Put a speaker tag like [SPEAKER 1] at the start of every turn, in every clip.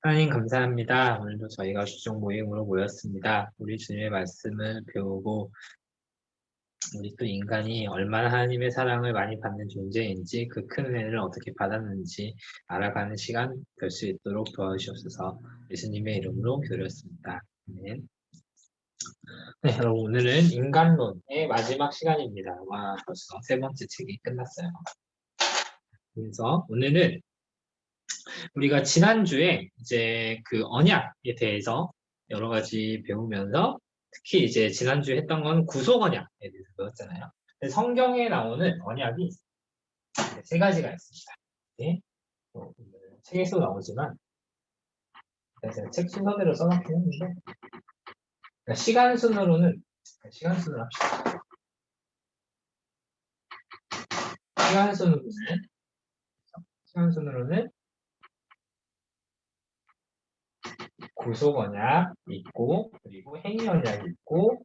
[SPEAKER 1] 하나님 감사합니다. 오늘도 저희가 주종 모임으로 모였습니다. 우리 주님의 말씀을 배우고 우리 또 인간이 얼마나 하나님의 사랑을 많이 받는 존재인지 그 큰 은혜를 어떻게 받았는지 알아가는 시간 될 수 있도록 도와주시옵소서. 예수님의 이름으로 기도드렸습니다. 아멘. 네, 여러분 오늘은 인간론의 마지막 시간입니다. 와, 벌써 세 번째 책이 끝났어요. 그래서 오늘은 우리가 지난주에 이제 그 언약에 대해서 여러 가지 배우면서 특히 이제 지난주에 했던 건 구속 언약에 대해서 배웠잖아요. 성경에 나오는 언약이 세 가지가 있습니다. 네? 책에서 나오지만 제가 책 순서대로 써놓긴 했는데 그러니까 시간 순으로는 합시다. 시간 순으로는 구속 언약 있고 그리고 행위 언약이 있고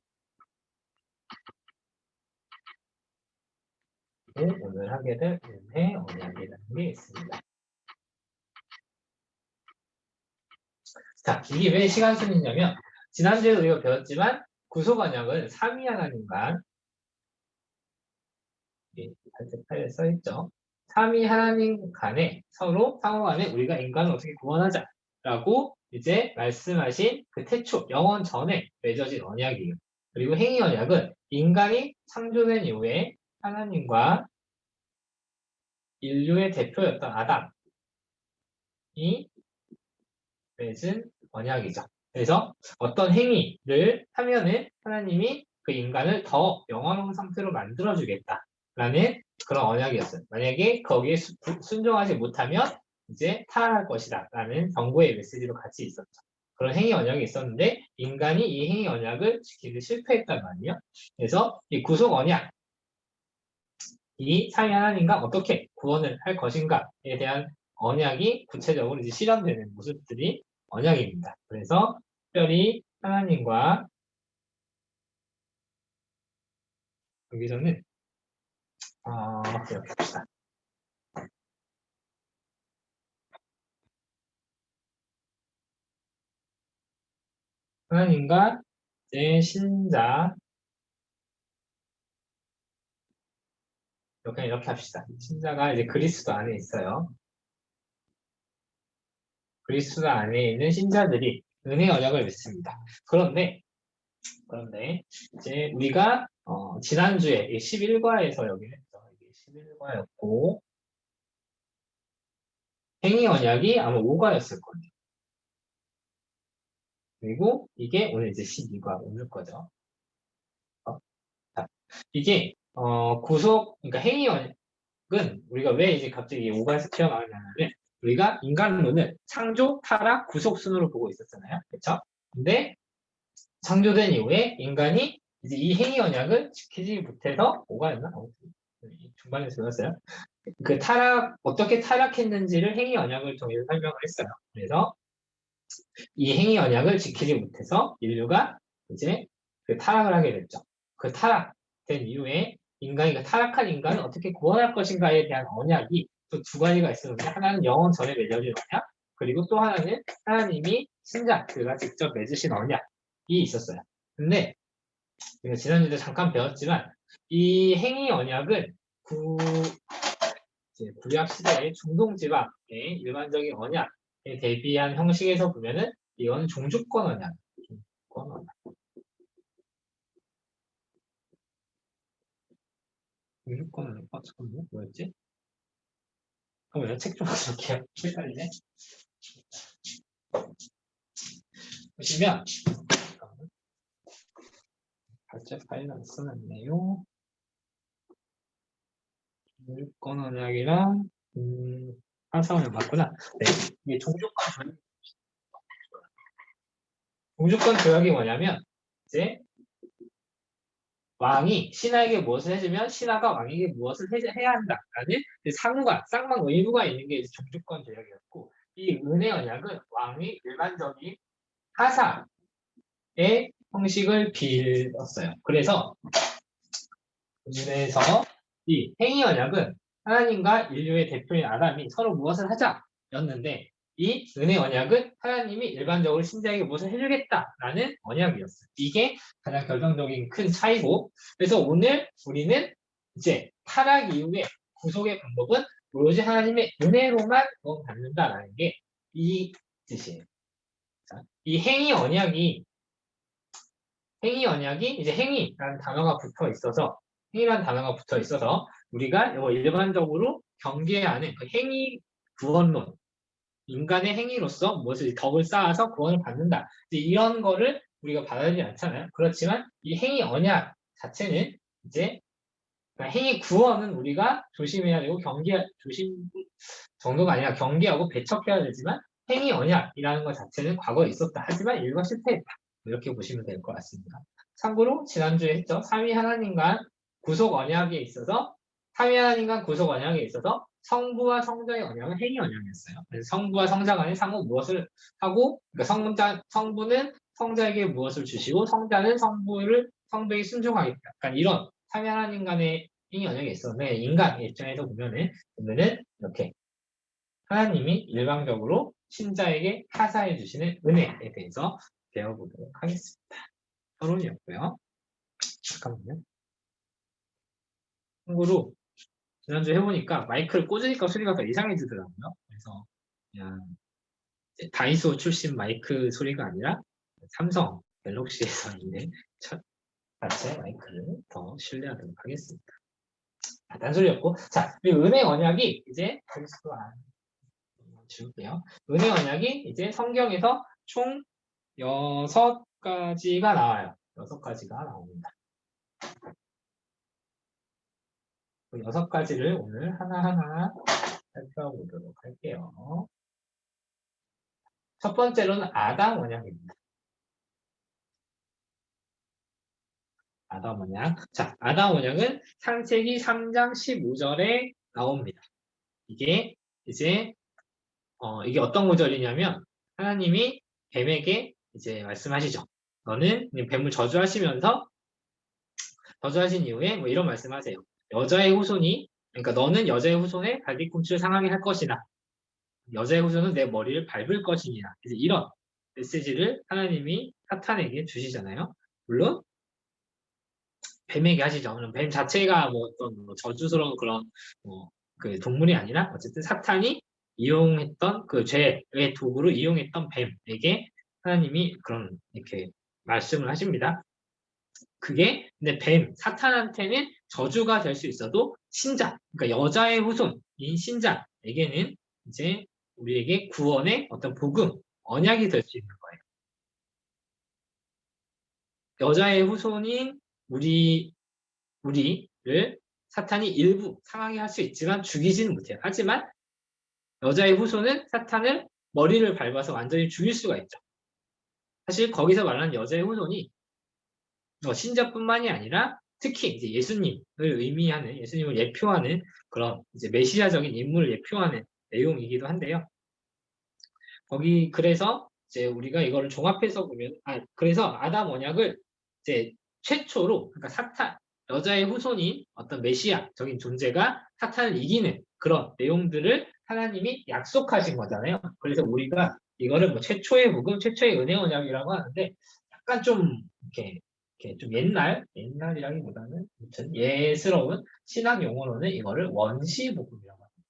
[SPEAKER 1] 오늘 하게 될 은혜 언약이라는 게 있습니다. 자, 이게 왜 시간순이냐면 지난주에도 우리가 배웠지만 구속 언약은 삼위 하나님과 팔에 써있죠. 삼위 하나님 간에 서로 상호 간에 우리가 인간을 어떻게 구원하자라고 이제 말씀하신 그 태초 영원 전에 맺어진 언약이에요. 그리고 행위 언약은 인간이 창조된 이후에 하나님과 인류의 대표였던 아담이 맺은 언약이죠. 그래서 어떤 행위를 하면은 하나님이 그 인간을 더 영원한 상태로 만들어주겠다라는 그런 언약이었어요. 만약에 거기에 순종하지 못하면 이제 타락할 것이다 라는 경고의 메시지로 같이 있었죠. 그런 행위 언약이 있었는데 인간이 이 행위 언약을 지키기 실패했단 말이에요. 그래서 이 구속 언약, 이 삼위 하나님과 어떻게 구원을 할 것인가에 대한 언약이 구체적으로 이제 실현되는 모습들이 언약입니다. 그래서 특별히 하나님과 여기서는 이렇게 합시다. 하나님과 이제 신자 이렇게 합시다. 신자가 이제 그리스도 안에 있어요. 그리스도 안에 있는 신자들이 은혜 언약을 맺습니다. 그런데 이제 우리가 지난주에 11과에서 여기는 11과였고 행위 언약이 아마 5과였을 거예요. 그리고 이게 오늘 이제 12과 오늘 거죠. 자, 이게 그러니까 행위 언약은 우리가 왜 이제 갑자기 5과에서 튀어나오냐면 우리가 인간론을 창조, 타락, 구속 순으로 보고 있었잖아요. 그렇죠? 근데 창조된 이후에 인간이 이제 이 행위 언약을 지키지 못해서 5과였나? 중반에 들었어요. 그 어떻게 타락했는지를 행위 언약을 통해서 설명을 했어요. 그래서 이 행위 언약을 지키지 못해서 인류가 이제 그 타락을 하게 됐죠. 그 타락된 이후에 그 타락한 인간을 어떻게 구원할 것인가에 대한 언약이 또 두 가지가 있었는데 하나는 영원 전에 맺어진 언약, 그리고 또 하나는 하나님이 신자들과 직접 맺으신 언약이 있었어요. 근데 우리가 지난주에 잠깐 배웠지만 이 행위 언약은 구약 시대의 중동 지방의 일반적인 언약에 대비한 형식에서 보면은 이건 종주권 언약. 종주권 언약. 종주권 언약. 잠깐만요. 뭐였지? 잠깐만요. 책 좀 가져올게요. 헷갈리네. 보시면 발제 파일 안 써놨네요. 종주권 언약이랑 한사원을 맞구나. 네, 이게 종주권 조약이 뭐냐면 이제 왕이 신하에게 무엇을 해주면 신하가 왕에게 무엇을 해야 한다라는 쌍방 의무가 있는 게 종주권 조약이었고 이 은혜 언약은 왕이 일반적인 하사의 형식을 빌었어요. 그래서 이 행위 언약은 하나님과 인류의 대표인 아담이 서로 무엇을 하자였는데 이 은혜 언약은 하나님이 일반적으로 신자에게 무엇을 해주겠다라는 언약이었어요. 이게 가장 결정적인 큰 차이고, 그래서 오늘 우리는 이제 타락 이후에 구속의 방법은 오로지 하나님의 은혜로만 구원받는다라는 게 이 뜻이에요. 자, 이 행위 언약이 이제 행위라는 단어가 붙어 있어서 우리가 이거 일반적으로 경계하는 그 행위 구원론, 인간의 행위로서 무엇을 덕을 쌓아서 구원을 받는다. 이제 이런 거를 우리가 받아들이지 않잖아요. 그렇지만 이 행위 언약 자체는 이제 그러니까 행위 구원은 우리가 조심해야 되고 조심 정도가 아니라 경계하고 배척해야 되지만 행위 언약이라는 것 자체는 과거에 있었다. 하지만 일과 실패했다. 이렇게 보시면 될 것 같습니다. 참고로 지난주에 했죠. 삼위 하나님과 구속 언약에 있어서 삼위 하나님과 구속 언약에 있어서 성부와 성자의 언약은 행위 언약이었어요. 그래서 성부와 성자 간에 상호 무엇을 하고 그러니까 성부는 성자에게 무엇을 주시고 성자는 성부에게 순종하겠다. 약간 이런 삼위 하나님 간의 행위 언약이 있었는데 인간 입장에서 보면은 이렇게 하나님이 일방적으로 신자에게 하사해 주시는 은혜에 대해서 배워보도록 하겠습니다. 서론이었고요. 잠깐만요. 참고로 지난주에 해보니까 마이크를 꽂으니까 소리가 더 이상해지더라고요. 그래서 그냥 다이소 출신 마이크 소리가 아니라 삼성 갤럭시에서 있는 첫 자체 마이크를 더 신뢰하도록 하겠습니다. 단소리였고, 자, 이 은혜 언약이 이제 지울게요. 은혜 언약이 이제 성경에서 총 6가지가 나와요. 6가지가 나옵니다. 그 6가지를 오늘 하나하나 살펴보도록 할게요. 첫 번째로는 아담 언약입니다. 아담 언약. 자, 아담 언약은 창세기 3장 15절에 나옵니다. 이게 이제 이게 어떤 구절이냐면 하나님이 뱀에게 이제 말씀하시죠. 너는 뱀을 저주하시면서 저주하신 이후에 뭐 이런 말씀하세요. 여자의 후손이 그러니까 너는 여자의 후손의 발뒤꿈치를 상하게 할 것이나 여자의 후손은 내 머리를 밟을 것이니라. 이제 이런 메시지를 하나님이 사탄에게 주시잖아요. 물론 뱀에게 하시죠. 그럼 뱀 자체가 뭐 어떤 저주스러운 그런 그 동물이 아니라 어쨌든 사탄이 이용했던 그 죄의 도구로 이용했던 뱀에게 하나님이 그런 이렇게 말씀을 하십니다. 그게 근데 사탄한테는 저주가 될 수 있어도 신자, 그러니까 여자의 후손인 신자에게는 이제 우리에게 구원의 어떤 복음, 언약이 될 수 있는 거예요. 여자의 후손인 우리를 사탄이 일부 상하게 할 수 있지만 죽이지는 못해요. 하지만 여자의 후손은 사탄을 머리를 밟아서 완전히 죽일 수가 있죠. 사실 거기서 말하는 여자의 후손이 신자뿐만이 아니라 특히 이제 예수님을 예표하는 그런 이제 메시아적인 인물을 예표하는 내용이기도 한데요. 그래서 이제 우리가 이거를 종합해서 보면, 그래서 아담 언약을 이제 최초로, 그러니까 여자의 후손인 어떤 메시아적인 존재가 사탄을 이기는 그런 내용들을 하나님이 약속하신 거잖아요. 그래서 우리가 이거를 뭐 최초의 복음, 최초의 은혜 언약이라고 하는데 약간 좀 이렇게 좀 옛날이라기보다는 아무튼 예스러운 신학 용어로는 이거를 원시복음이라고 합니다.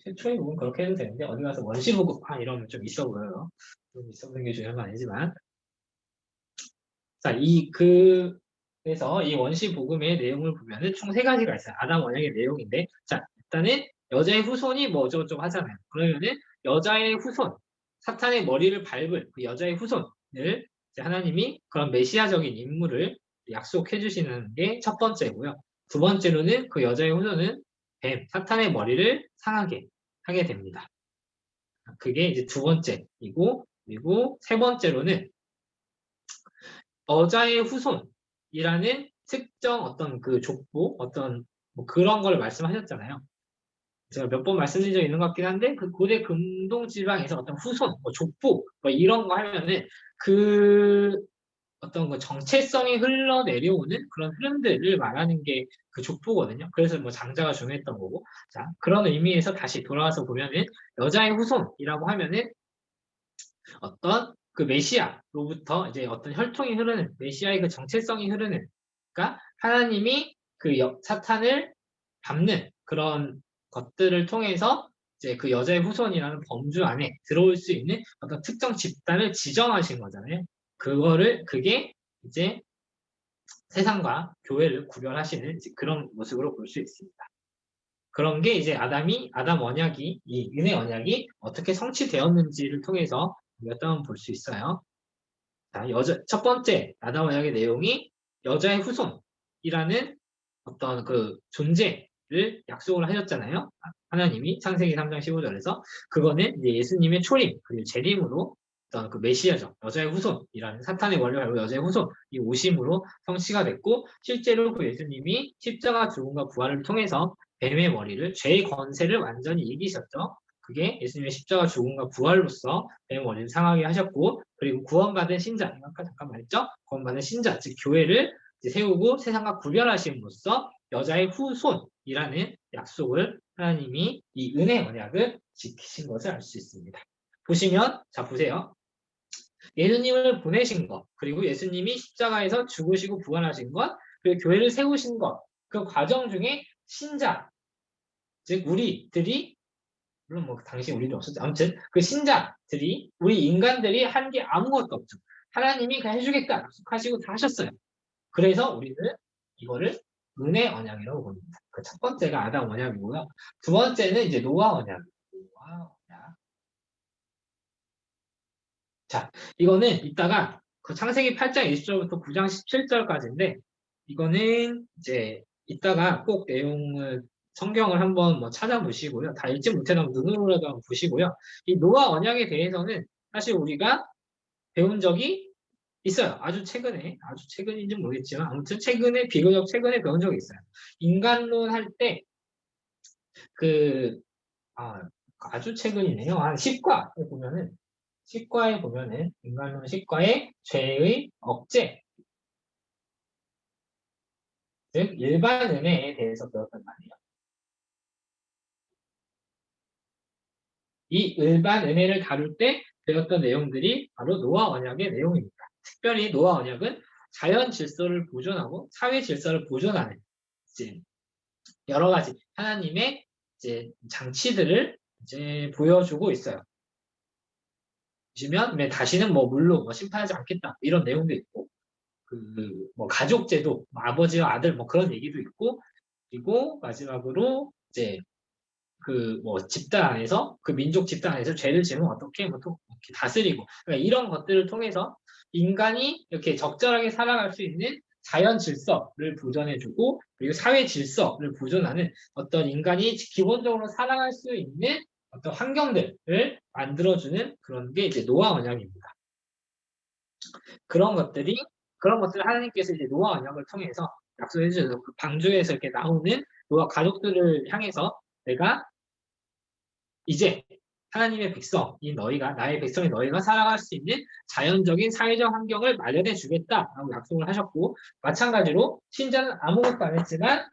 [SPEAKER 1] 최초의 복음 그렇게 해도 되는데 어디 가서 원시복음 이러면 좀 있어 보여요. 좀 있어 보이는 게 중요한 건 아니지만 자, 그래서 이 원시복음의 내용을 보면은 총 3가지가 있어요. 아담 원약의 내용인데 자, 일단은 여자의 후손이 뭐 어쩌고저쩌고 하잖아요. 그러면은 여자의 후손, 사탄의 머리를 밟을 그 여자의 후손을 하나님이 그런 메시아적인 인물을 약속해 주시는 게 첫 번째고요. 두 번째로는 그 여자의 후손은 사탄의 머리를 상하게 하게 됩니다. 그게 이제 두 번째이고, 그리고 세 번째로는 여자의 후손이라는 특정 어떤 그 족보, 어떤 뭐 그런 걸 말씀하셨잖아요. 제가 몇 번 말씀드린 적이 있는 것 같긴 한데, 그 고대 금동 지방에서 어떤 후손, 뭐 족보, 뭐 이런 거 하면은 그 어떤 그 정체성이 흘러내려오는 그런 흐름들을 말하는 게 그 족보거든요. 그래서 뭐 장자가 중요했던 거고. 자, 그런 의미에서 다시 돌아와서 보면은 여자의 후손이라고 하면은 어떤 그 메시아로부터 이제 어떤 혈통이 흐르는 메시아의 그 정체성이 흐르는 그러니까 하나님이 그 사탄을 밟는 그런 것들을 통해서 이제 그 여자의 후손이라는 범주 안에 들어올 수 있는 어떤 특정 집단을 지정하신 거잖아요. 그게 이제 세상과 교회를 구별하시는 그런 모습으로 볼 수 있습니다. 그런 게 이제 아담 언약이, 이 은혜 언약이 어떻게 성취되었는지를 통해서 우리가 또 한번 볼 수 있어요. 자, 첫 번째 아담 언약의 내용이 여자의 후손이라는 어떤 그 존재를 약속을 하셨잖아요. 하나님이 창세기 3장 15절에서 그거는 이제 예수님의 초림 그리고 재림으로 어떤 그 메시아죠. 여자의 후손이라는 사탄의 원리를 알고 여자의 후손 이 오심으로 성취가 됐고 실제로 그 예수님이 십자가 죽음과 부활을 통해서 뱀의 머리를 죄의 권세를 완전히 이기셨죠. 그게 예수님의 십자가 죽음과 부활로서 뱀의 머리를 상하게 하셨고 그리고 구원받은 신자 아까 잠깐 말했죠. 구원받은 신자 즉 교회를 세우고 세상과 구별하심으로써 여자의 후손이라는 약속을 하나님이 이 은혜 언약을 지키신 것을 알 수 있습니다. 보시면 자 보세요. 예수님을 보내신 것 그리고 예수님이 십자가에서 죽으시고 부활하신 것 그리고 교회를 세우신 것 그 과정 중에 신자 즉 우리들이 물론 뭐 당시 우리는 없었죠. 아무튼 그 신자들이 우리 인간들이 한 게 아무것도 없죠. 하나님이 그냥 해주겠다 약속하시고 다 하셨어요. 그래서 우리는 이거를 은혜 언약이라고 봅니다. 그 첫 번째가 아담 언약이고요. 두 번째는 이제 노아 언약. 노아 언약. 자, 이거는 이따가 그 창세기 8장 20절부터 9장 17절까지인데 이거는 이제 이따가 꼭 내용을 성경을 한번 뭐 찾아보시고요. 다 읽지 못해도 눈으로라도 한번 보시고요. 이 노아 언약에 대해서는 사실 우리가 배운 적이 있어요. 아주 최근인지 모르겠지만 아무튼 비교적 최근에 배운 적이 있어요. 인간론 할 때 그 아주 최근이네요. 한 10과에 보면은 인간론 10과에 죄의 억제 즉 일반 은혜에 대해서 배웠단 말이에요. 이 일반 은혜를 다룰 때 배웠던 내용들이 바로 노아 언약의 내용입니다. 특별히 노아 언약은 자연 질서를 보존하고 사회 질서를 보존하는 이제 여러 가지 하나님의 이제 장치들을 이제 보여주고 있어요. 보시면 다시는 뭐 물로 뭐 심판하지 않겠다 이런 내용도 있고 그 뭐 가족제도 뭐 아버지와 아들 뭐 그런 얘기도 있고 그리고 마지막으로 이제 그 뭐 집단 안에서 그 민족 집단 안에서 죄를 지으면 어떻게 뭐 또 이렇게 다스리고 그러니까 이런 것들을 통해서 인간이 이렇게 적절하게 살아갈 수 있는 자연 질서를 보존해주고 그리고 사회 질서를 보존하는 어떤 인간이 기본적으로 살아갈 수 있는 어떤 환경들을 만들어주는 그런 게 이제 노아 언약입니다. 그런 것들을 하나님께서 이제 노아 언약을 통해서 약속해 주셔서 그 방주에서 이렇게 나오는 노아 가족들을 향해서 내가 이제 하나님의 백성이 너희가 나의 백성이 너희가 살아갈 수 있는 자연적인 사회적 환경을 마련해 주겠다라고 약속을 하셨고 마찬가지로 신자는 아무것도 안 했지만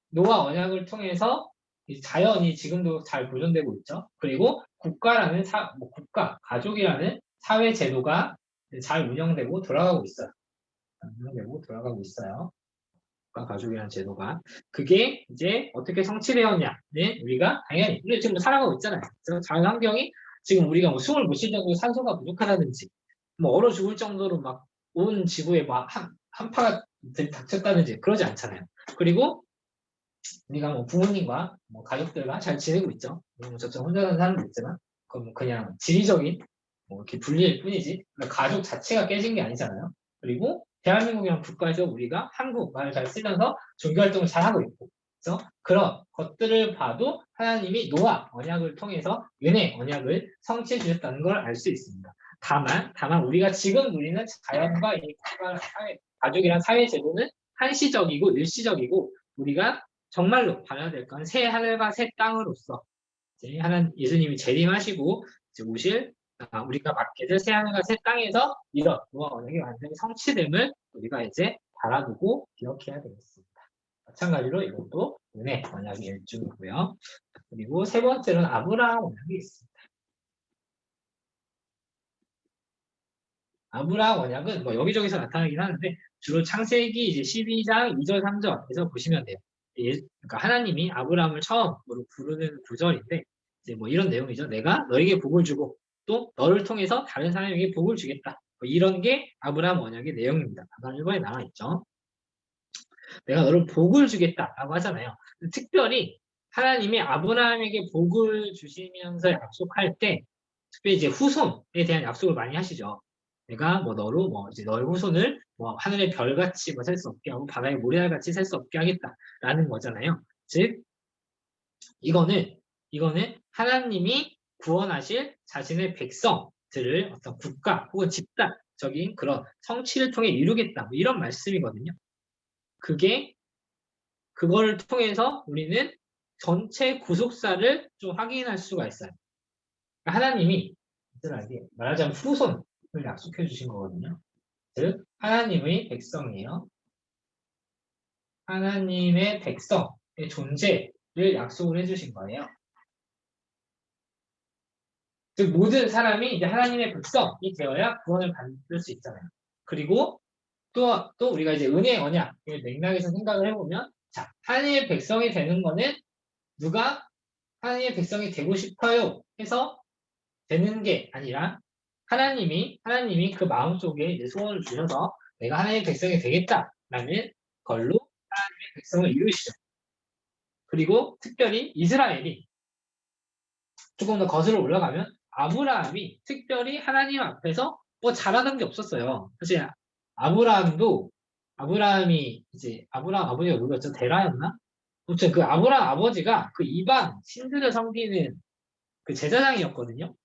[SPEAKER 1] 노아 언약을 통해서 자연이 지금도 잘 보존되고 있죠. 그리고 국가라는 국가, 가족이라는 사회 제도가 잘 운영되고 돌아가고 있어요. 가족이라는 제도가 그게 이제 어떻게 성취되었냐는 우리가 당연히 우리 지금 살아가고 있잖아요. 자연 환경이 지금 우리가 뭐 숨을 못 쉴 정도로 산소가 부족하다든지 뭐 얼어 죽을 정도로 막 온 지구에 막 한파가 닥쳤다든지 그러지 않잖아요. 그리고 우리가 뭐 부모님과 뭐 가족들과 잘 지내고 있죠. 저처럼 혼자 사는 사람도 있지만 그건 그냥 지리적인 뭐 이렇게 분리일 뿐이지 가족 자체가 깨진 게 아니잖아요. 그리고 대한민국이라는 국가에서 우리가 한국말을 잘 쓰면서 종교활동을 잘 하고 있고 그래서 그런 것들을 봐도 하나님이 노아 언약을 통해서 은혜 언약을 성취해 주셨다는 걸 알 수 있습니다. 다만 우리가 지금 누리는 자연과 이 국가, 가족이란 사회 제도는 한시적이고 일시적이고 우리가 정말로 봐야 될 건 새 하늘과 새 땅으로서 이제 예수님이 재림하시고 이제 오실 우리가 맡게 될 새 하늘과 새 땅에서 이런 노아 언약의 완전히 성취됨을 우리가 이제 바라보고 기억해야 되겠습니다. 마찬가지로 이것도 은혜 언약의 일종이고요. 그리고 세 번째로는 아브라함 언약이 있습니다. 아브라함 언약은 뭐 여기저기서 나타나긴 하는데 주로 창세기 이제 12장 2절 3절에서 보시면 돼요. 그러니까 하나님이 아브라함을 처음으로 부르는 구절인데 이제 뭐 이런 내용이죠. 내가 너에게 복을 주고 또 너를 통해서 다른 사람에게 복을 주겠다. 뭐 이런 게 아브라함 언약의 내용입니다. 아까 1번에 나와 있죠. 내가 너를 복을 주겠다라고 하잖아요. 특별히 하나님이 아브라함에게 복을 주시면서 약속할 때 특별히 이제 후손에 대한 약속을 많이 하시죠. 내가 뭐 너로 뭐 이제 너의 후손을 뭐 하늘의 별같이 뭐 셀 수 없게 하고 바다의 모래알같이 셀 수 없게 하겠다라는 거잖아요. 즉 이거는 하나님이 구원하실 자신의 백성들을 어떤 국가 혹은 집단적인 그런 성취를 통해 이루겠다 뭐 이런 말씀이거든요. 그거를 통해서 우리는 전체 구속사를 좀 확인할 수가 있어요. 그러니까 하나님이 말하자면 후손을 약속해 주신 거거든요. 즉 하나님의 백성이에요. 하나님의 백성의 존재를 약속을 해주신 거예요. 즉 모든 사람이 이제 하나님의 백성이 되어야 구원을 받을 수 있잖아요. 그리고 또 우리가 이제 은혜의 언약의 맥락에서 생각을 해보면 자 하나님의 백성이 되는 거는 누가 하나님의 백성이 되고 싶어요 해서 되는 게 아니라 하나님이 그 마음속에 이제 소원을 주셔서 내가 하나님의 백성이 되겠다라는 걸로 하나님의 백성을 이루시죠. 그리고 특별히 이스라엘이 조금 더 거슬러 올라가면 아브라함이 특별히 하나님 앞에서 뭐 잘하는 게 없었어요. 사실 아브라함이 이제 아브라함 아버지가 누구였죠? 데라였나? 아무튼 그 아브라함 아버지가 그 이방 신들을 섬기는 그 제사장이었거든요.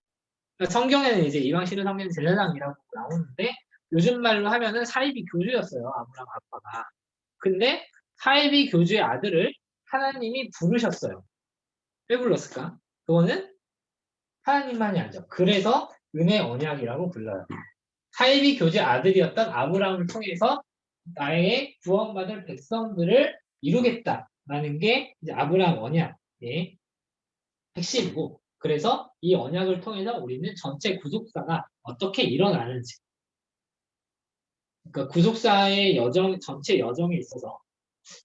[SPEAKER 1] 그러니까 성경에는 이제 이방 신을 섬기는 제사장이라고 나오는데 요즘 말로 하면은 사이비 교주였어요. 아브라함 아빠가. 근데 사이비 교주의 아들을 하나님이 부르셨어요. 왜 불렀을까? 그거는 하나님만이 알죠. 그래서 은혜 언약이라고 불러요. 사이비 교주의 아들이었던 아브라함을 통해서 나의 구원받을 백성들을 이루겠다라는 게 이제 아브라함 언약의 핵심이고 그래서 이 언약을 통해서 우리는 전체 구속사가 어떻게 일어나는지 그러니까 구속사의 전체 여정에 있어서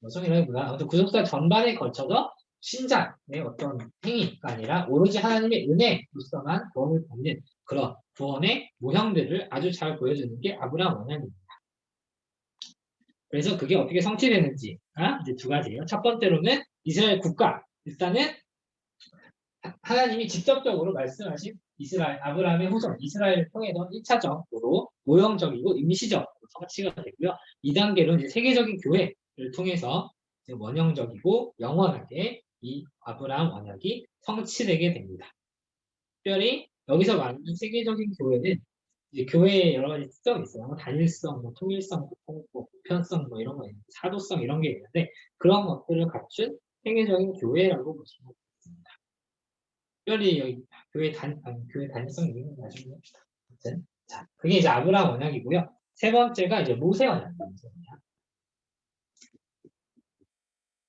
[SPEAKER 1] 여정이라기보다 아무튼 구속사 전반에 걸쳐서 신자의 어떤 행위가 아니라 오로지 하나님의 은혜로서만 구원을 받는 그런 구원의 모형들을 아주 잘 보여주는 게 아브라함 언약입니다. 그래서 그게 어떻게 성취되는지가 이제 두 가지예요. 첫 번째로는 이스라엘 국가. 일단은 하나님이 직접적으로 말씀하신 아브라함의 후손, 이스라엘을 통해서 1차적으로 모형적이고 임시적으로 성취가 되고요. 2단계로 이제 세계적인 교회를 통해서 원형적이고 영원하게 이 아브라함 언약이 성취되게 됩니다. 특별히 여기서 말하는 세계적인 교회는 이제 교회에 여러 가지 특성이 있어요. 뭐 단일성, 뭐 통일성, 뭐 보편성, 뭐 이런 거 있는데 사도성 이런 게 있는데 그런 것들을 갖춘 세계적인 교회라고 보시면 됩니다. 특별히 여기 교회 단일성 있는 거 나중에 봅시다. 아무튼 자 그게 이제 아브라함 언약이고요. 세 번째가 이제 모세 언약입니다.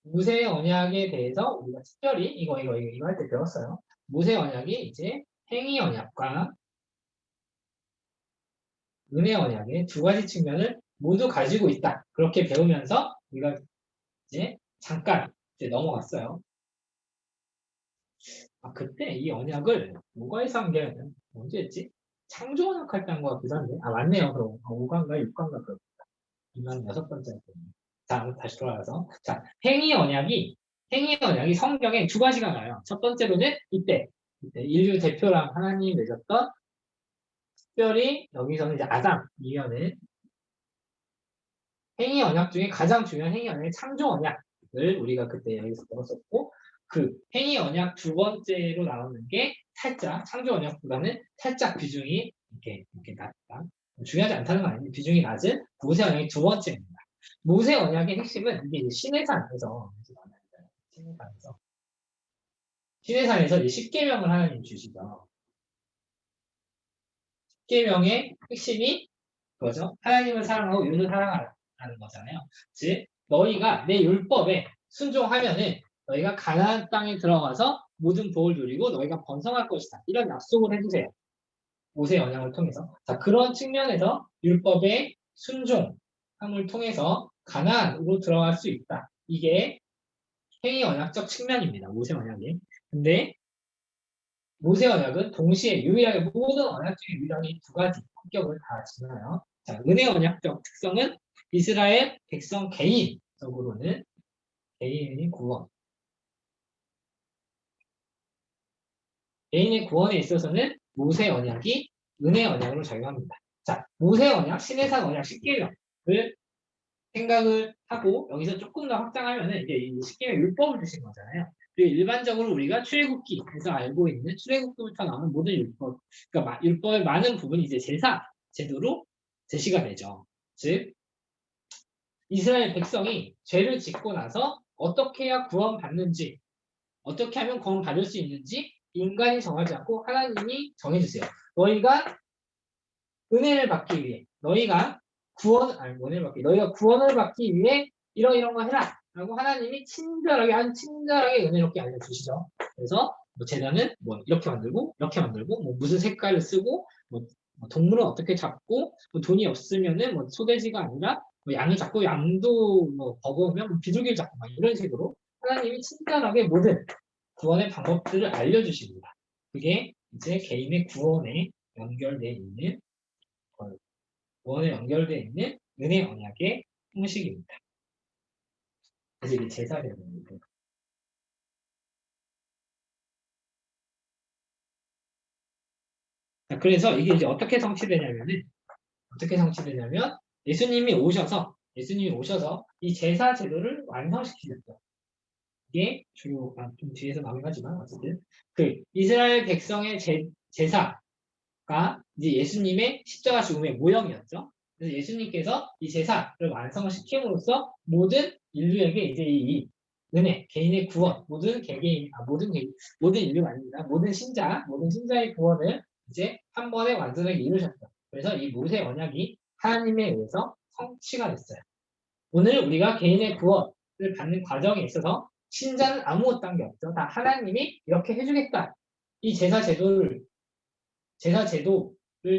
[SPEAKER 1] 모세 언약에 대해서 우리가 특별히 이거 할 때 배웠어요. 모세 언약이 이제 행위 언약과 은혜 언약의 두 가지 측면을 모두 가지고 있다. 그렇게 배우면서 우리가 이제 잠깐 이제 넘어갔어요. 그때 이 언약을 뭐가에서 한 게 언제였지? 창조 언약 할 때 한 거가 그다음에 맞네요. 그럼 5강가 6강가 그렇다. 이만 6번째. 자 다시 돌아가서 자 행위 언약이 성경에 두 가지가 나와요. 첫 번째로는 이때 인류 대표랑 하나님이 맺었던 특별히 여기서는 이제 아담 이면은 행위 언약 중에 가장 중요한 행위 언약이 창조 언약을 우리가 그때 여기서 배웠었고 그 행위 언약 두 번째로 나오는 게 살짝 창조 언약보다는 살짝 비중이 이렇게 낮다. 중요하지 않다는 건 아닌데 비중이 낮은 모세 언약이 두 번째입니다. 모세 언약의 핵심은 이게 시내산에서 시내산에서 이제 십계명을 하나님 주시죠. 십계명의 핵심이 그거죠. 하나님을 사랑하고 이웃을 사랑하라는 거잖아요. 즉 너희가 내 율법에 순종하면은 너희가 가나안 땅에 들어가서 모든 복을 누리고 너희가 번성할 것이다. 이런 약속을 해주세요. 모세 언약을 통해서. 자, 그런 측면에서 율법의 순종함을 통해서 가나안으로 들어갈 수 있다. 이게 행위 언약적 측면입니다. 모세 언약이. 근데 모세 언약은 동시에 유일하게 모든 언약 중에 유일하게 이 두 가지 성격을 다 지나요. 자, 은혜 언약적 특성은 이스라엘 백성 개인적으로는 개인의 구원. 개인의 구원에 있어서는 모세 언약이 은혜 언약으로 작용합니다. 자, 모세 언약, 신해산 언약, 십계명을 생각을 하고 여기서 조금 더 확장하면은 이제 이 십계명 율법을 주신 거잖아요. 그리고 일반적으로 우리가 출애굽기에서 알고 있는 출애굽기부터 나오는 모든 율법, 그러니까 율법의 많은 부분이 이제 제사 제도로 제시가 되죠. 즉 이스라엘 백성이 죄를 짓고 나서 어떻게 해야 구원받는지, 어떻게 하면 구원받을 수 있는지 인간이 정하지 않고 하나님이 정해주세요. 너희가 은혜를 받기 위해, 너희가 너희가 구원을 받기 위해 이런 거 해라. 라고 하나님이 친절하게, 아주 친절하게 은혜롭게 알려주시죠. 그래서 뭐 제단은 뭐 이렇게 만들고, 뭐 무슨 색깔을 쓰고, 뭐 동물은 어떻게 잡고, 뭐 돈이 없으면은 뭐 소돼지가 아니라 뭐 양을 잡고, 양도 뭐 버거우면 뭐 비둘기를 잡고, 막 이런 식으로 하나님이 친절하게 모든 구원의 방법들을 알려주십니다. 그게 이제 개인의 구원에 연결되어 있는 구원에 연결되어 있는 은혜 언약의 형식입니다. 그래서 이게 제사례입니다. 그래서 이게 이제 어떻게 성취되냐면 예수님이 오셔서 이 제사 제도를 완성시키셨어요. 이게 주요 좀 뒤에서 나오긴 하지만 어쨌든 그 이스라엘 백성의 제사가 이제 예수님의 십자가 죽음의 모형이었죠. 그래서 예수님께서 이 제사를 완성을 시킴으로써 모든 인류에게 이제 이 은혜, 개인의 구원, 모든 인류가 아닙니다. 모든 신자의 구원을 이제 한 번에 완전하게 이루셨다. 그래서 이 모세 언약이 하나님에 의해서 성취가 됐어요. 오늘 우리가 개인의 구원을 받는 과정에 있어서 신자는 아무것도 한 게 없죠. 다 하나님이 이렇게 해주겠다. 이 제사 제도를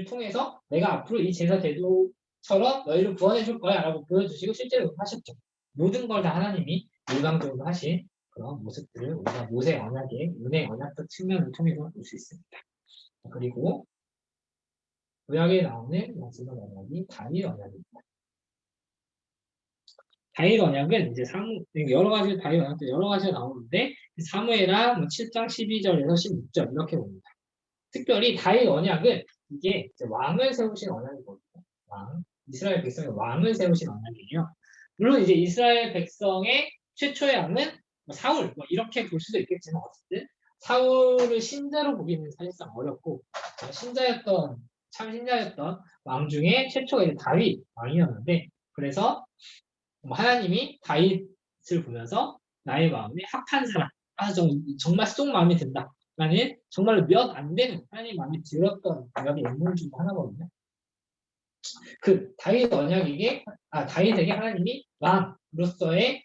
[SPEAKER 1] 통해서 내가 앞으로 이 제사 제도처럼 너희를 구원해 줄 거야 라고 보여주시고 실제로 하셨죠. 모든 걸 다 하나님이 일방적으로 하신 그런 모습들을 우리가 모세 언약의 은혜 언약적 측면을 통해서 볼 수 있습니다. 그리고 구약에 나오는 마지막 언약이 다윗 언약입니다. 다윗 언약은 이제 여러 가지 다윗 언약도 여러 가지가 나오는데 사무엘하 7장 12절에서 16절 이렇게 봅니다. 특별히 다윗 언약은 이게 이제 왕을 세우신 언약이거든요. 이스라엘 백성의 왕을 세우신 언약이에요. 물론 이제 이스라엘 백성의 최초의 왕은 사울 이렇게 볼 수도 있겠지만 어쨌든 사울을 신자로 보기는 사실상 어렵고 참 신자였던 왕 중에 최초가 이제 다윗 왕이었는데 그래서 하나님이 다윗을 보면서 나의 마음에 합한 사람, 정말 쏙 마음에 든다. 나는 정말로 몇 안 되는 하나님 마음에 들었던 몇의 인물 중에 하나거든요. 그 다윗에게 하나님이 왕으로서의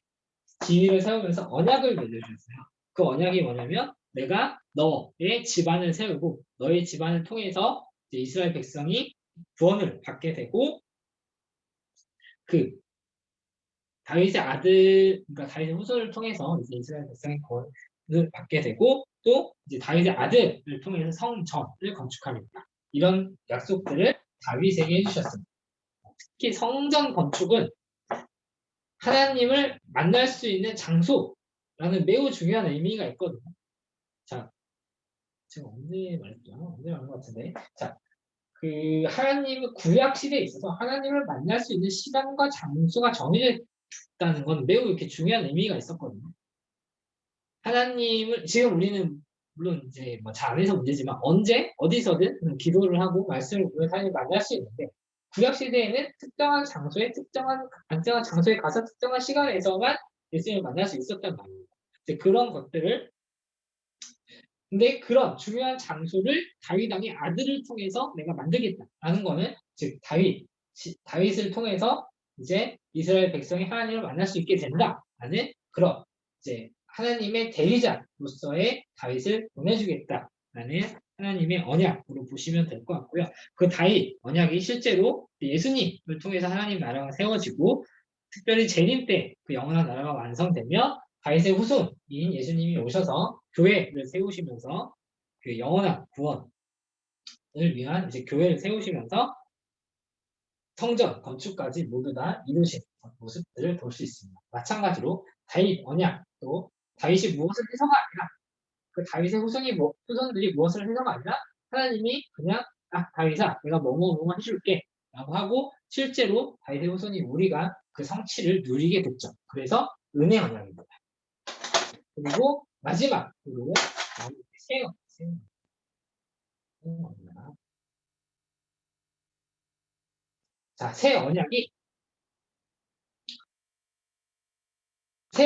[SPEAKER 1] 지위를 세우면서 언약을 맺어주셨어요. 그 언약이 뭐냐면 내가 너의 집안을 세우고 너의 집안을 통해서 이스라엘 백성이 구원을 받게 되고 그 다윗의 아들, 그러니까 다윗의 후손을 통해서 이제 이스라엘 백성의 구원을 받게 되고 또 이제 다윗의 아들을 통해서 성전을 건축합니다. 이런 약속들을 다윗에게 해주셨습니다. 특히 성전 건축은 하나님을 만날 수 있는 장소라는 매우 중요한 의미가 있거든요. 자, 지금 언제 말했죠? 언제 말한 것 같은데. 자, 그 하나님의 구약 시대에 있어서 하나님을 만날 수 있는 시간과 장소가 정해져 있다는 건 매우 이렇게 중요한 의미가 있었거든요. 하나님을 지금 우리는 물론 이제 뭐 잘 안 해서 문제지만 언제 어디서든 기도를 하고 말씀을 보면 하나님을 만날 수 있는데 구약 시대에는 특정한 안정한 장소에 가서 특정한 시간에서만 예수님을 만날 수 있었단 말입니다. 그런 것들을 근데 그런 중요한 장소를 다윗 왕의 아들을 통해서 내가 만들겠다라는 거는 즉 다윗을 통해서 이제 이스라엘 백성이 하나님을 만날 수 있게 된다라는 그런 이제 하나님의 대리자로서의 다윗을 보내주겠다라는 하나님의 언약으로 보시면 될 것 같고요. 그 다윗 언약이 실제로 예수님을 통해서 하나님 나라가 세워지고 특별히 재림 때 그 영원한 나라가 완성되면 다윗의 후손인 예수님이 오셔서 교회를 세우시면서 그 영원한 구원을 위한 이제 교회를 세우시면서 성전 건축까지 모두 다 이루신 모습들을 볼 수 있습니다. 마찬가지로 다윗 언약도 다윗이 무엇을 해서가 아니라 그 다윗의 후손들이 무엇을 해서가 아니라 하나님이 그냥 다윗아 내가 뭐뭐 해줄게 라고 하고 실제로 다윗의 후손이 우리가 그 성취를 누리게 됐죠. 그래서 은혜 언약입니다. 그리고 마지막으로 새 언약. 자, 새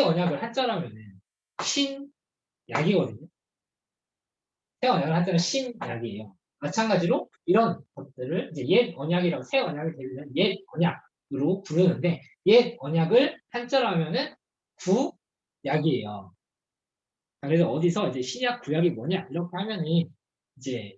[SPEAKER 1] 언약을 한자라면은 신약이거든요. 새 언약을 한자는 신약이에요. 마찬가지로 이런 것들을 이제 옛 언약이라고 새 언약을 대비하는 옛 언약으로 부르는데 옛 언약을 한자로 하면은 구약이에요. 그래서 어디서 이제 신약 구약이 뭐냐 이렇게 하면은 이제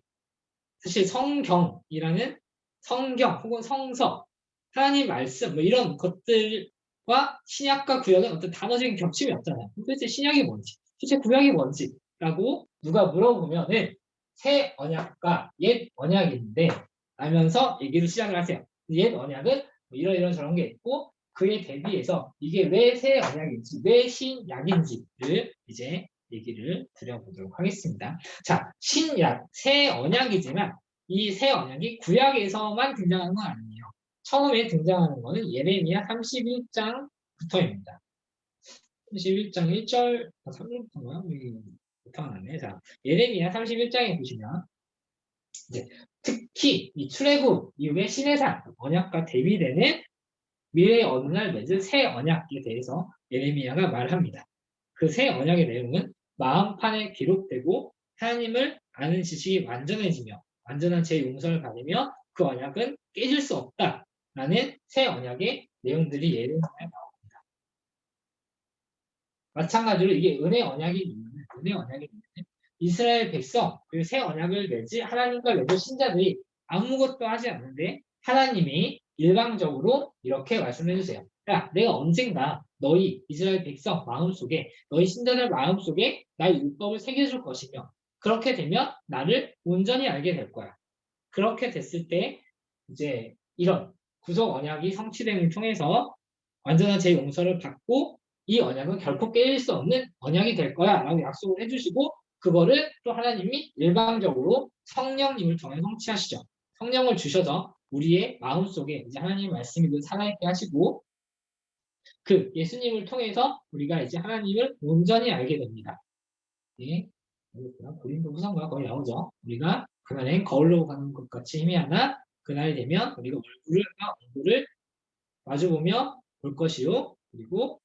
[SPEAKER 1] 사실 성경이라는 성경 혹은 성서 하나님 말씀 뭐 이런 것들과 신약과 구약은 어떤 단어적인 겹침이 없잖아요. 도대체 신약이 뭔지, 도대체 구약이 뭔지라고 누가 물어보면은 새 언약과 옛 언약인데 라면서 얘기를 시작을 하세요. 옛 언약은 뭐 이런 저런 게 있고 그에 대비해서 이게 왜 새 언약인지, 왜 신약인지를 이제 얘기를 드려보도록 하겠습니다. 자, 신약, 새 언약이지만 이 새 언약이 구약에서만 등장하는 건 아니에요. 처음에 등장하는 것은 예레미야 31장부터입니다. 31장 1절, 3절부터인가요? 부터가 나네. 자, 예레미야 31장에 보시면 이제 특히 이 출애굽 이후에 시내산 언약과 대비되는 미래의 어느 날 맺을 새 언약에 대해서 예레미야가 말합니다. 그 새 언약의 내용은 마음판에 기록되고 하나님을 아는 지식이 완전해지며 완전한 제 용서를 받으며 그 언약은 깨질 수 없다라는 새 언약의 내용들이 예레미야에 나옵니다. 마찬가지로 이게 은혜 언약의 이유는 이스라엘 백성 그리고 새 언약을 맺지 하나님과 맺을 신자들이 아무것도 하지 않는데 하나님이 일방적으로 이렇게 말씀해 주세요. 야, 내가 언젠가 너희 이스라엘 백성 마음속에 너희 신자들 마음속에 나의 율법을 새겨줄 것이며 그렇게 되면 나를 온전히 알게 될 거야. 그렇게 됐을 때 이제 이런 구속 언약이 성취됨을 통해서 완전한 제 용서를 받고 이 언약은 결코 깨질 수 없는 언약이 될 거야 라고 약속을 해주시고 그거를 또 하나님이 일방적으로 성령님을 통해 성취하시죠. 성령을 주셔서 우리의 마음속에 이제 하나님의 말씀이 늘 살아있게 하시고 그 예수님을 통해서 우리가 이제 하나님을 온전히 알게 됩니다. 네. 고린도 후서가 거의 나오죠. 우리가 그날엔 거울로 가는 것 같이 희미하나 그날이 되면 우리가 얼굴을 마주보며 볼 것이요. 그리고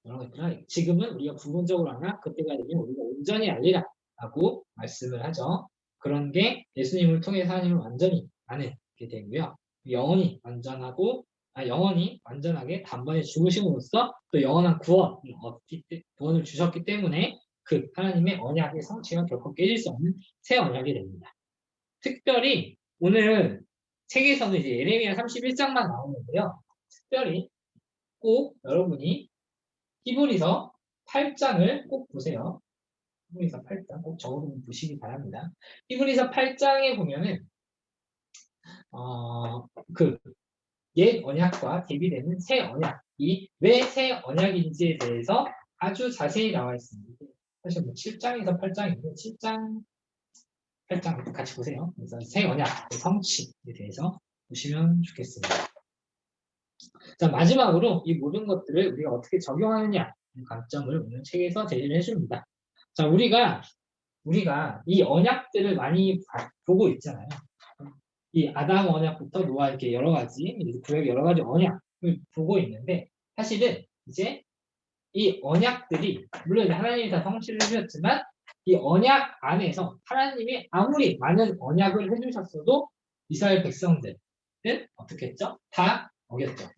[SPEAKER 1] 이런 것들은 지금은 우리가 부분적으로 하나 그때가 되면 우리가 온전히 알리라 라고 말씀을 하죠. 그런 게 예수님을 통해서 하나님을 완전히 아는 게 되고요. 영원히 완전하게 단번에 죽으심으로써 또 영원한 구원을 주셨기 때문에 그 하나님의 언약의 성취가 결코 깨질 수 없는 새 언약이 됩니다. 특별히 오늘 책에서는 이제 예레미야 31장만 나오는데요. 특별히 꼭 여러분이 히브리서 8장을 꼭 보세요. 히브리서 8장 꼭 적어보시기 바랍니다. 히브리서 8장에 보면은 그 옛 언약과 대비되는 새 언약이 왜 새 언약인지에 대해서 아주 자세히 나와 있습니다. 사실 뭐 7장에서 8장인데 7장, 8장 같이 보세요. 그래서 새 언약, 성취에 대해서 보시면 좋겠습니다. 자, 마지막으로 이 모든 것들을 우리가 어떻게 적용하느냐 관점을 오늘 책에서 제시를 해줍니다. 자, 우리가 이 언약들을 많이 보고 있잖아요. 이 아담 언약부터 노아 이렇게 여러 가지 구약의 여러 가지 언약을 보고 있는데 사실은 이제 이 언약들이 물론 하나님이 다 성취를 해주셨지만 이 언약 안에서 하나님이 아무리 많은 언약을 해주셨어도 이스라엘 백성들은 어떻게 했죠? 다 어겼죠.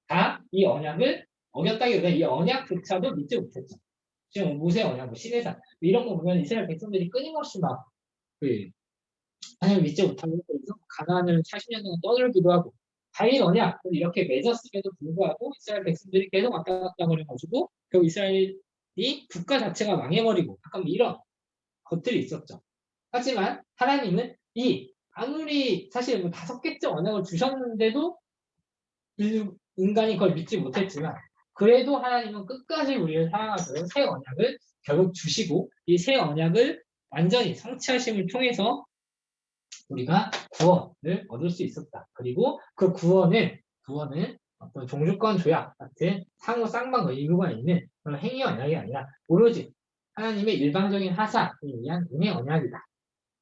[SPEAKER 1] 다 이 언약을 어겼다기보다 이 언약조차도 믿지 못했죠. 지금 모세 언약, 뭐 시내산 이런 거 보면 이스라엘 백성들이 끊임없이 막그 하나님을 믿지 못하고 그래서 가나안을 40년 동안 떠들기도 하고 다윗 언약을 이렇게 맺었음에도 불구하고 이스라엘 백성들이 계속 왔다 갔다 거려가지고 결국 이스라엘이 국가 자체가 망해버리고 약간 이런 것들이 있었죠. 하지만 하나님은 이 아무리 사실 뭐 5개째 언약을 주셨는데도 인간이 그걸 믿지 못했지만 그래도 하나님은 끝까지 우리를 사랑하셔서 새 언약을 결국 주시고 이 새 언약을 완전히 성취하심을 통해서 우리가 구원을 얻을 수 있었다. 그리고 그 구원은 어떤 종주권 조약 같은 상호 쌍방의 의무가 있는 그런 행위 언약이 아니라 오로지 하나님의 일방적인 하사에 의한 은혜 언약이다.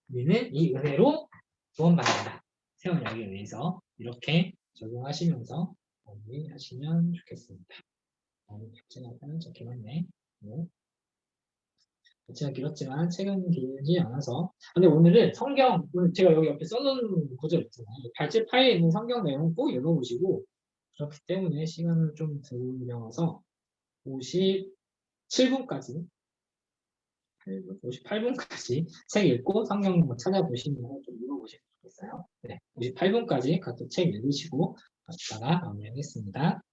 [SPEAKER 1] 우리는 이 은혜로 구원받는다. 새 언약에 의해서 이렇게 적용하시면서 하시면 좋겠습니다. 제가 좀 길었네. 제가 길었지만 책은 길지 않아서. 근데 오늘은 오늘 제가 여기 옆에 써놓은 구절 있잖아요. 발제 파일에 있는 성경 내용 꼭 읽어보시고, 그렇기 때문에 시간을 좀 들여서 57분까지, 58분까지 책 읽고 성경 뭐 찾아보시면 좀 읽어보시면 좋겠어요. 네, 58분까지 같이 책 읽으시고, 갔다가 마무리하겠습니다.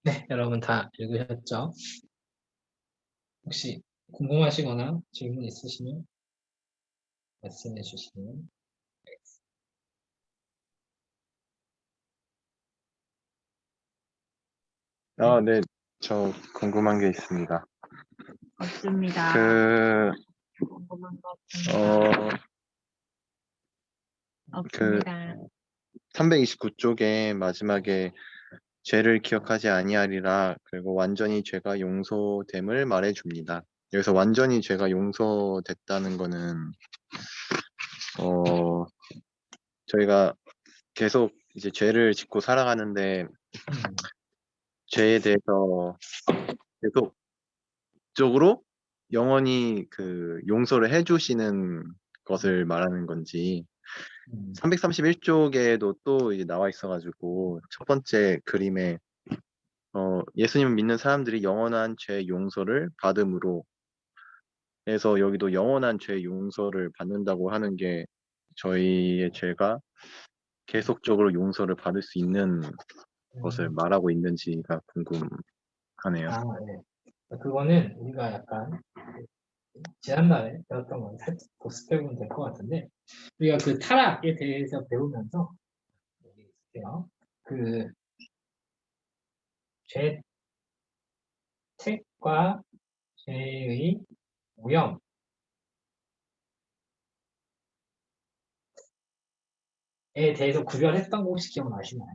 [SPEAKER 1] 네, 여러분 다 읽으셨죠? 혹시 궁금하시거나 질문 있으시면 말씀해 주시면.
[SPEAKER 2] 네, 저 궁금한 게 있습니다.
[SPEAKER 3] 없습니다.
[SPEAKER 2] 그,
[SPEAKER 3] 궁금한 거 없습니다.
[SPEAKER 2] 어,
[SPEAKER 3] 없습니다.
[SPEAKER 2] 329쪽에 마지막에 죄를 기억하지 아니하리라, 그리고 완전히 죄가 용서됨을 말해줍니다. 여기서 완전히 죄가 용서됐다는 거는, 저희가 계속 이제 죄를 짓고 살아가는데, 죄에 대해서 계속적으로 영원히 그 용서를 해주시는 것을 말하는 건지, 331쪽에도 또 이제 나와 있어가지고 첫 번째 그림에 예수님을 믿는 사람들이 영원한 죄 용서를 받음으로 해서 여기도 영원한 죄 용서를 받는다고 하는 게 저희의 죄가 계속적으로 용서를 받을 수 있는 것을 말하고 있는지가 궁금하네요.
[SPEAKER 1] 네. 그거는 우리가 약간 지난달에 배웠던 건 살짝 복습해보면 될 것 같은데, 우리가 그 타락에 대해서 배우면서 여기 있을게요. 그 죄책과 죄의 오염에 대해서 구별했던 거 혹시 기억나시나요?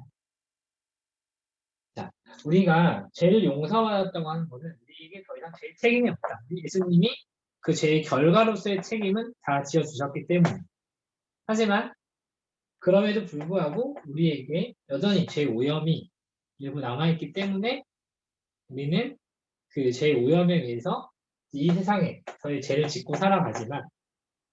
[SPEAKER 1] 자, 우리가 죄를 용서받았다고 하는 거는 우리에게 더 이상 죄의 책임이 없다. 예수님이 그 죄의 결과로서의 책임은 다 지어주셨기 때문에. 하지만 그럼에도 불구하고 우리에게 여전히 죄의 오염이 일부 남아있기 때문에 우리는 그 죄의 오염에 의해서 이 세상에 저희 죄를 짓고 살아가지만,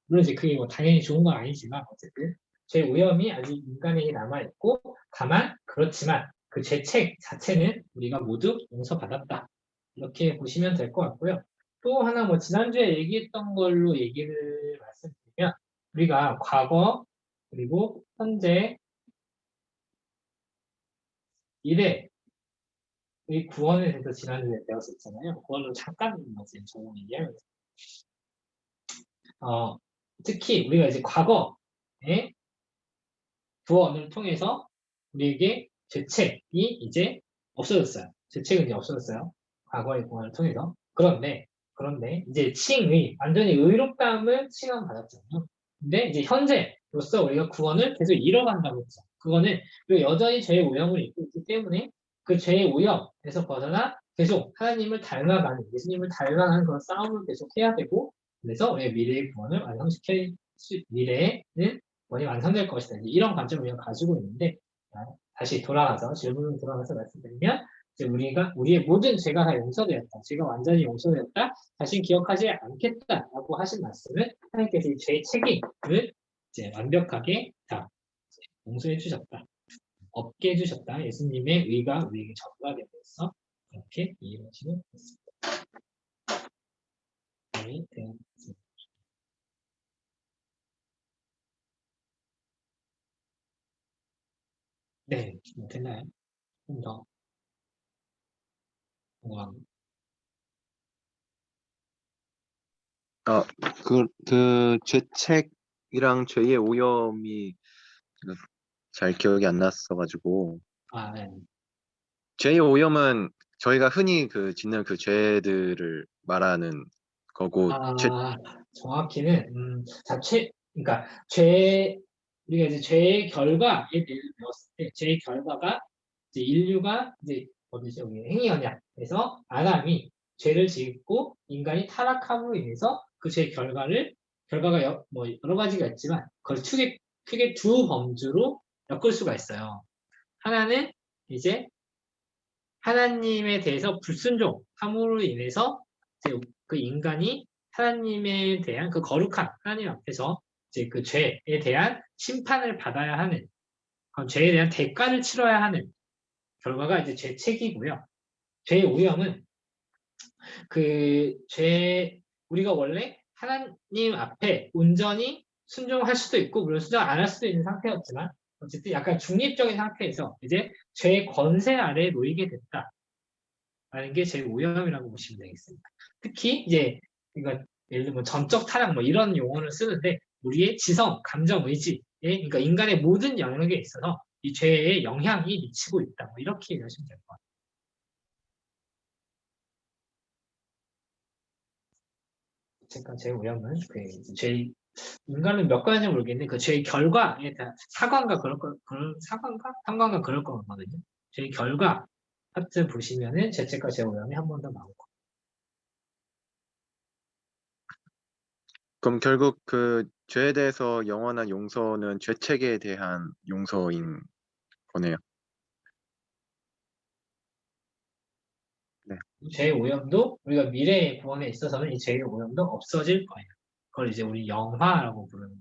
[SPEAKER 1] 물론 이제 그게 뭐 당연히 좋은 건 아니지만 어쨌든 죄의 오염이 아직 인간에게 남아있고, 다만 그렇지만 그 죄책 자체는 우리가 모두 용서받았다. 이렇게 보시면 될 것 같고요. 또 하나 뭐 지난주에 얘기했던 걸로 얘기를 말씀드리면, 우리가 과거 그리고 현재 미래의 구원에 대해서 지난주에 배웠었잖아요. 그걸로 잠깐 지금 저는 얘기하면서 특히 우리가 이제 과거의 구원을 통해서 우리에게 죄책이 이제 없어졌어요. 죄책은 이제 없어졌어요. 과거의 구원을 통해서. 그런데 이제 칭의, 완전히 의롭다함을 칭함받았잖아요. 근데 이제 현재로서 우리가 구원을 계속 잃어간다고 했죠. 그거는 우리가 여전히 죄의 오염을 입고 있기 때문에 그 죄의 오염에서 벗어나 계속 하나님을 닮아가는, 예수님을 닮아가는 그런 싸움을 계속 해야 되고, 그래서 우리의 미래의 구원을 미래에는 원이 완성될 것이다. 이런 관점을 우리가 가지고 있는데, 다시 돌아가서 질문을 돌아가서 말씀드리면, 이제 우리의 모든 죄가 다 용서되었다. 죄가 완전히 용서되었다. 다시 기억하지 않겠다라고 하신 말씀은 하나님께서 이 죄의 책임을 이제 완벽하게 다 용서해 주셨다. 없게 해주셨다. 예수님의 의가 우리에게 전가되어 있어. 이렇게 이해하시면 좋습니다. 네, 되었습니다. 네, 됐나요? 좀 더 궁금합니다.
[SPEAKER 2] 그 죄책이랑 죄의 오염이 잘 기억이 안 났어가지고
[SPEAKER 1] 네.
[SPEAKER 2] 죄의 오염은 저희가 흔히 그 짓는 그 죄들을 말하는 거고
[SPEAKER 1] 정확히는 그러니까 우리가 이제 죄의 결과에 대해서 배웠을 때, 죄의 결과가 이제 인류가 이제 어디죠? 행위 언약에서 아담이 죄를 짓고 인간이 타락함으로 인해서 그 죄의 결과가 뭐 여러 가지가 있지만 그걸 크게 두 범주로 엮을 수가 있어요. 하나는 이제 하나님에 대해서 불순종함으로 인해서 이제 그 인간이 하나님에 대한 그 거룩한 하나님 앞에서 이제 그 죄에 대한 심판을 받아야 하는, 그럼 죄에 대한 대가를 치러야 하는 결과가 이제 죄책이고요. 죄의 오염은 우리가 원래 하나님 앞에 온전히 순종할 수도 있고 물론 순종 안 할 수도 있는 상태였지만 어쨌든 약간 중립적인 상태에서 이제 죄의 권세 아래에 놓이게 됐다. 라는 게 제일 오염이라고 보시면 되겠습니다. 특히 이제 그러니까 예를 들면 전적 타락 뭐 이런 용어를 쓰는데 우리의 지성, 감정, 의지에 그러니까 인간의 모든 영역에 있어서 이 죄에 영향이 미치고 있다. 뭐 이렇게 이해하시면 될 것 같아요. 제가 제 오염은 죄 인간은 몇 가지인지 모르겠는데 그 죄의 결과에 대한 사관과 상관과 그럴 거거든요. 죄의 결과 파트 보시면은 죄책과 제 오염이 한 번 더 나오고.
[SPEAKER 2] 그럼 결국 그 죄에 대해서 영원한 용서는 죄책에 대한 용서인 거네요. 네.
[SPEAKER 1] 죄의 오염도 우리가 미래의 구원에 있어서는 이 죄의 오염도 없어질 거예요. 그걸 이제 우리 영화라고 부르는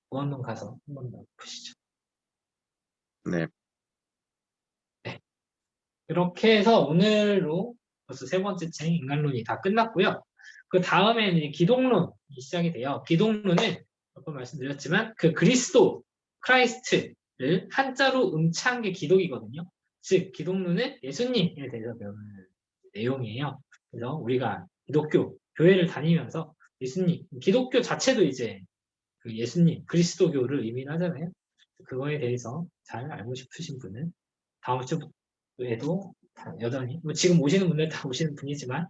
[SPEAKER 1] 구원론 가서 한 번 더 보시죠.
[SPEAKER 2] 네.
[SPEAKER 1] 네. 이렇게 해서 오늘로 벌써 세 번째 책 인간론이 다 끝났고요. 그 다음에는 이제 기독론이 시작이 돼요. 기독론은 몇 번 말씀드렸지만 그 그리스도, 크라이스트를 한자로 음치한 게 기독이거든요. 즉 기독론은 예수님에 대해서 배우는 내용이에요. 그래서 우리가 기독교 교회를 다니면서 예수님, 기독교 자체도 이제 그 예수님, 그리스도교를 의미하잖아요. 그거에 대해서 잘 알고 싶으신 분은 다음 주에도 여전히 뭐 지금 오시는 분들 다 오시는 분이지만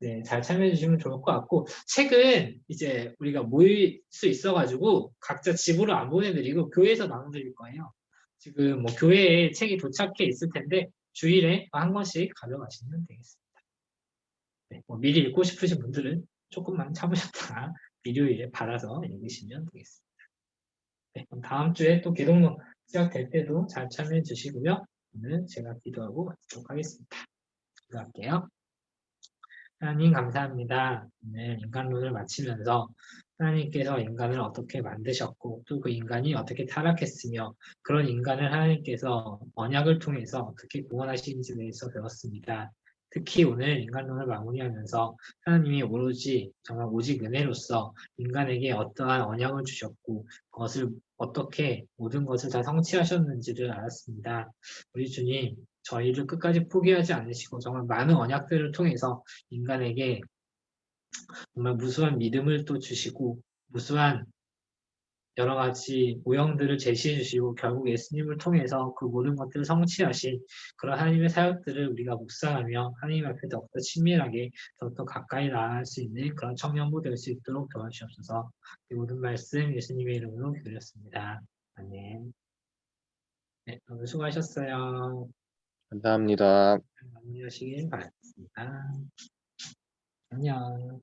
[SPEAKER 1] 네, 잘 참여해 주시면 좋을 것 같고 책은 이제 우리가 모일 수 있어가지고 각자 집으로 안 보내드리고 교회에서 나눠드릴 거예요. 지금 뭐 교회에 책이 도착해 있을 텐데 주일에 한 권씩 가져가시면 되겠습니다. 네, 뭐 미리 읽고 싶으신 분들은 조금만 참으셨다가 일요일에 받아서 읽으시면 되겠습니다. 네, 그럼 다음 주에 또 기독론 시작될 때도 잘 참여해 주시고요. 오늘 제가 기도하고 마치도록 하겠습니다. 기도할게요. 하나님 감사합니다. 오늘 인간론을 마치면서 하나님께서 인간을 어떻게 만드셨고 또 그 인간이 어떻게 타락했으며 그런 인간을 하나님께서 언약을 통해서 어떻게 구원하시는지에 대해서 배웠습니다. 특히 오늘 인간론을 마무리하면서 하나님이 오로지 정말 오직 은혜로서 인간에게 어떠한 언약을 주셨고 그것을 어떻게 모든 것을 다 성취하셨는지를 알았습니다. 우리 주님 저희를 끝까지 포기하지 않으시고 정말 많은 언약들을 통해서 인간에게 정말 무수한 믿음을 또 주시고 무수한 여러 가지 모형들을 제시해 주시고 결국 예수님을 통해서 그 모든 것들을 성취하신 그런 하나님의 사역들을 우리가 묵상하며 하나님 앞에 더욱더 친밀하게 더욱더 가까이 나아갈 수 있는 그런 청년부 될 수 있도록 도와주시옵소서. 이 모든 말씀 예수님의 이름으로 기도했습니다. 아멘. 네, 오늘 수고하셨어요.
[SPEAKER 2] 감사합니다.
[SPEAKER 1] 마무리하시길 바랍니다. 안녕.